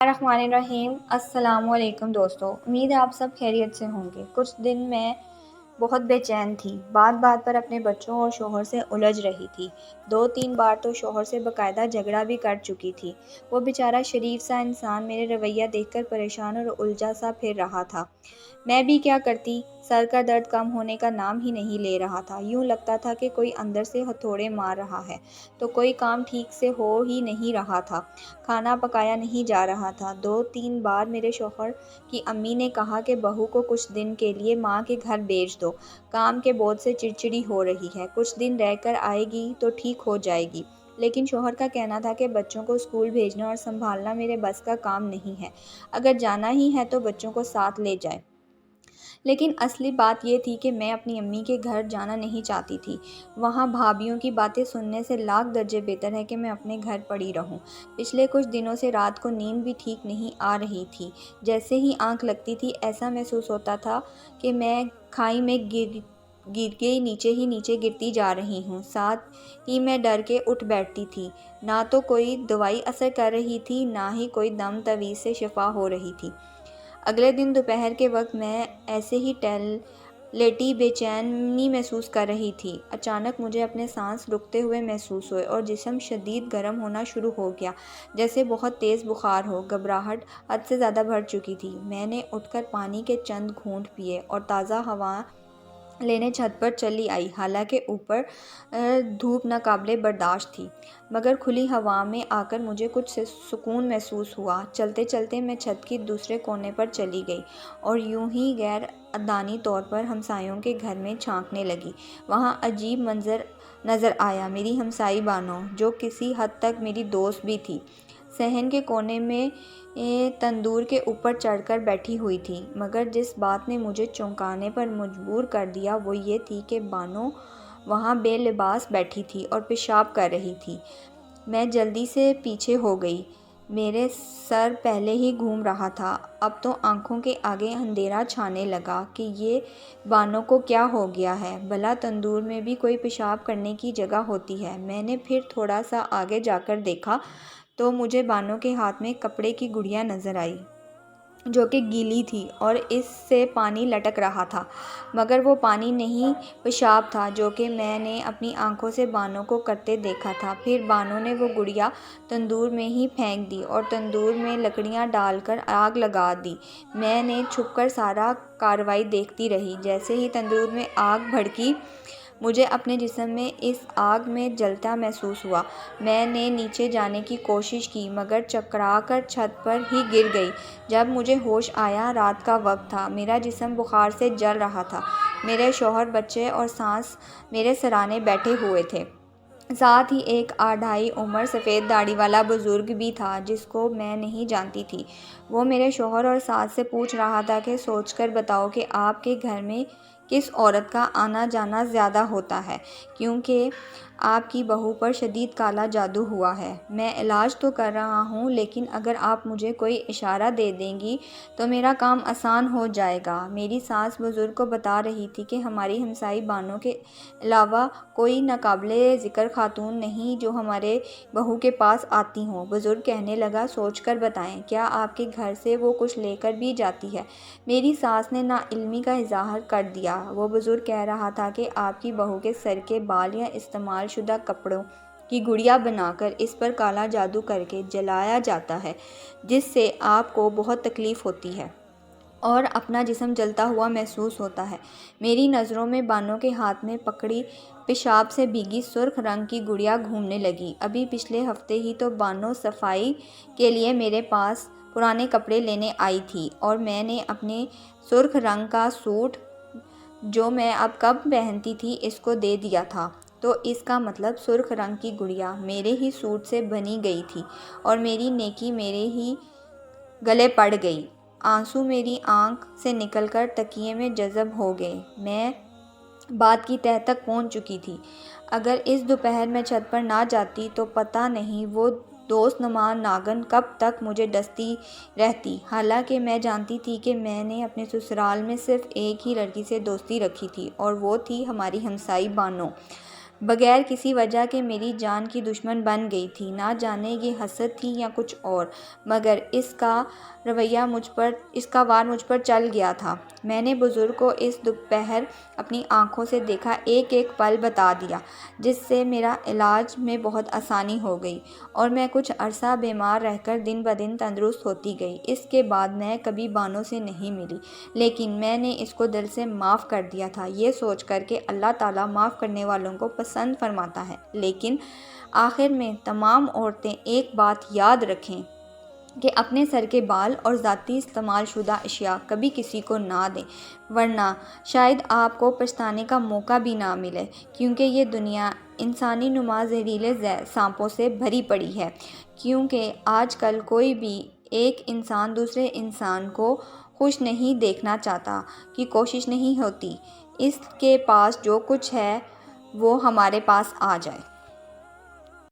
الرحمن الرحیم۔ السلام علیکم دوستو، امید ہے آپ سب خیریت سے ہوں گے۔ کچھ دن میں بہت بے چین تھی، بات بات پر اپنے بچوں اور شوہر سے الجھ رہی تھی۔ 2-3 بار تو شوہر سے باقاعدہ جھگڑا بھی کر چکی تھی۔ وہ بیچارہ شریف سا انسان میرے رویہ دیکھ کر پریشان اور الجھا سا پھر رہا تھا۔ میں بھی کیا کرتی، سر کا درد کم ہونے کا نام ہی نہیں لے رہا تھا۔ یوں لگتا تھا کہ کوئی اندر سے ہتھوڑے مار رہا ہے تو کوئی کام ٹھیک سے ہو ہی نہیں رہا تھا، کھانا پکایا نہیں جا رہا تھا۔ 2-3 بار میرے شوہر کی امی نے کہا کہ بہو کو کچھ دن کے لیے ماں کے گھر بھیج دو، کام کے بوجھ سے چڑچڑی ہو رہی ہے، کچھ دن رہ کر آئے گی تو ٹھیک ہو جائے گی۔ لیکن شوہر کا کہنا تھا کہ بچوں کو اسکول بھیجنا اور سنبھالنا میرے بس کا کام نہیں ہے، اگر جانا ہی ہے تو بچوں کو ساتھ لے جائے۔ لیکن اصلی بات یہ تھی کہ میں اپنی امی کے گھر جانا نہیں چاہتی تھی۔ وہاں بھابھیوں کی باتیں سننے سے لاکھ درجے بہتر ہے کہ میں اپنے گھر پڑی رہوں۔ پچھلے کچھ دنوں سے رات کو نیند بھی ٹھیک نہیں آ رہی تھی۔ جیسے ہی آنکھ لگتی تھی ایسا محسوس ہوتا تھا کہ میں کھائی میں گر کے نیچے ہی نیچے گرتی جا رہی ہوں۔ ساتھ ہی میں ڈر کے اٹھ بیٹھتی تھی۔ نہ تو کوئی دوائی اثر کر رہی تھی، نہ ہی کوئی دم تویز سے شفا ہو رہی تھی۔ اگلے دن دوپہر کے وقت میں ایسے ہی لیٹی بے چینی محسوس کر رہی تھی۔ اچانک مجھے اپنے سانس رکتے ہوئے محسوس ہوئے اور جسم شدید گرم ہونا شروع ہو گیا، جیسے بہت تیز بخار ہو۔ گھبراہٹ حد سے زیادہ بڑھ چکی تھی۔ میں نے اٹھ کر پانی کے چند گھونٹ پیے اور تازہ ہوا لینے چھت پر چلی آئی۔ حالانکہ اوپر دھوپ ناقابل برداشت تھی، مگر کھلی ہوا میں آ کر مجھے کچھ سکون محسوس ہوا۔ چلتے چلتے میں چھت کی دوسرے کونے پر چلی گئی اور یوں ہی غیر ارادی طور پر ہمسایوں کے گھر میں جھانکنے لگی۔ وہاں عجیب منظر نظر آیا۔ میری ہمسائی بانو، جو کسی حد تک میری دوست بھی تھی، صحن کے کونے میں تندور کے اوپر چڑھ کر بیٹھی ہوئی تھی۔ مگر جس بات نے مجھے چونکانے پر مجبور کر دیا وہ یہ تھی کہ بانو وہاں بے لباس بیٹھی تھی اور پیشاب کر رہی تھی۔ میں جلدی سے پیچھے ہو گئی۔ میرے سر پہلے ہی گھوم رہا تھا، اب تو آنکھوں کے آگے اندھیرا چھانے لگا کہ یہ بانو کو کیا ہو گیا ہے، بھلا تندور میں بھی کوئی پیشاب کرنے کی جگہ ہوتی ہے۔ میں نے پھر تھوڑا سا آگے جا کر دیکھا تو مجھے بانو کے ہاتھ میں کپڑے کی گڑیا نظر آئی، جو کہ گیلی تھی اور اس سے پانی لٹک رہا تھا، مگر وہ پانی نہیں، پیشاب تھا جو کہ میں نے اپنی آنکھوں سے بانو کو کرتے دیکھا تھا۔ پھر بانو نے وہ گڑیا تندور میں ہی پھینک دی اور تندور میں لکڑیاں ڈال کر آگ لگا دی۔ میں نے چھپ کر سارا کارروائی دیکھتی رہی۔ جیسے ہی تندور میں آگ بھڑکی، مجھے اپنے جسم میں اس آگ میں جلتا محسوس ہوا۔ میں نے نیچے جانے کی کوشش کی مگر چکرا کر چھت پر ہی گر گئی۔ جب مجھے ہوش آیا رات کا وقت تھا، میرا جسم بخار سے جل رہا تھا، میرے شوہر، بچے اور ساس میرے سرانے بیٹھے ہوئے تھے۔ ساتھ ہی ایک آدھائی عمر سفید داڑھی والا بزرگ بھی تھا جس کو میں نہیں جانتی تھی۔ وہ میرے شوہر اور ساس سے پوچھ رہا تھا کہ سوچ کر بتاؤ کہ آپ کے گھر میں کس عورت کا آنا جانا زیادہ ہوتا ہے، کیونکہ آپ کی بہو پر شدید کالا جادو ہوا ہے۔ میں علاج تو کر رہا ہوں، لیکن اگر آپ مجھے کوئی اشارہ دے دیں گی تو میرا کام آسان ہو جائے گا۔ میری ساس بزرگ کو بتا رہی تھی کہ ہماری ہمسائی بانو کے علاوہ کوئی ناقابل ذکر خاتون نہیں جو ہمارے بہو کے پاس آتی ہوں۔ بزرگ کہنے لگا، سوچ کر بتائیں، کیا آپ کے گھر سے وہ کچھ لے کر بھی جاتی ہے؟ میری ساس نے ناعلمی کا اظہار کر دیا۔ وہ بزرگ کہہ رہا تھا کہ آپ کی بہو کے سر کے بال یا استعمال شدہ کپڑوں کی گڑیا بنا کر اس پر کالا جادو کر کے جلایا جاتا ہے، جس سے آپ کو بہت تکلیف ہوتی ہے اور اپنا جسم جلتا ہوا محسوس ہوتا ہے۔ میری نظروں میں بانو کے ہاتھ میں پکڑی پیشاب سے بھیگی سرخ رنگ کی گڑیا گھومنے لگی۔ ابھی پچھلے ہفتے ہی تو بانو صفائی کے لیے میرے پاس پرانے کپڑے لینے آئی تھی اور میں نے اپنے سرخ رنگ کا سوٹ جو میں اب کب پہنتی تھی اس کو دے دیا تھا، تو اس کا مطلب سرخ رنگ کی گڑیا میرے ہی سوٹ سے بنی گئی تھی اور میری نیکی میرے ہی گلے پڑ گئی۔ آنسو میری آنکھ سے نکل کر تکیے میں جذب ہو گئے۔ میں بات کی تہہ تک پہنچ چکی تھی۔ اگر اس دوپہر میں چھت پر نہ جاتی تو پتہ نہیں وہ دوست نما ناگن کب تک مجھے ڈستی رہتی۔ حالانکہ میں جانتی تھی کہ میں نے اپنے سسرال میں صرف ایک ہی لڑکی سے دوستی رکھی تھی اور وہ تھی ہماری ہمسائی بانو۔ بغیر کسی وجہ کے میری جان کی دشمن بن گئی تھی۔ نہ جانے یہ حسد تھی یا کچھ اور، مگر اس کا وار مجھ پر چل گیا تھا۔ میں نے بزرگ کو اس دوپہر اپنی آنکھوں سے دیکھا ایک ایک پل بتا دیا، جس سے میرا علاج میں بہت آسانی ہو گئی اور میں کچھ عرصہ بیمار رہ کر دن بدن تندرست ہوتی گئی۔ اس کے بعد میں کبھی بانو سے نہیں ملی، لیکن میں نے اس کو دل سے معاف کر دیا تھا، یہ سوچ کر کہ اللہ تعالیٰ معاف کرنے والوں کو پسند فرماتا ہے۔ لیکن آخر میں تمام عورتیں ایک بات یاد رکھیں کہ اپنے سر کے بال اور ذاتی استعمال شدہ اشیاء کبھی کسی کو نہ دیں، ورنہ شاید آپ کو پچھتانے کا موقع بھی نہ ملے، کیونکہ یہ دنیا انسانی نما زہریلے سانپوں سے بھری پڑی ہے۔ کیونکہ آج کل کوئی بھی ایک انسان دوسرے انسان کو خوش نہیں دیکھنا چاہتا، کی کوشش نہیں ہوتی اس کے پاس جو کچھ ہے وہ ہمارے پاس آ جائے۔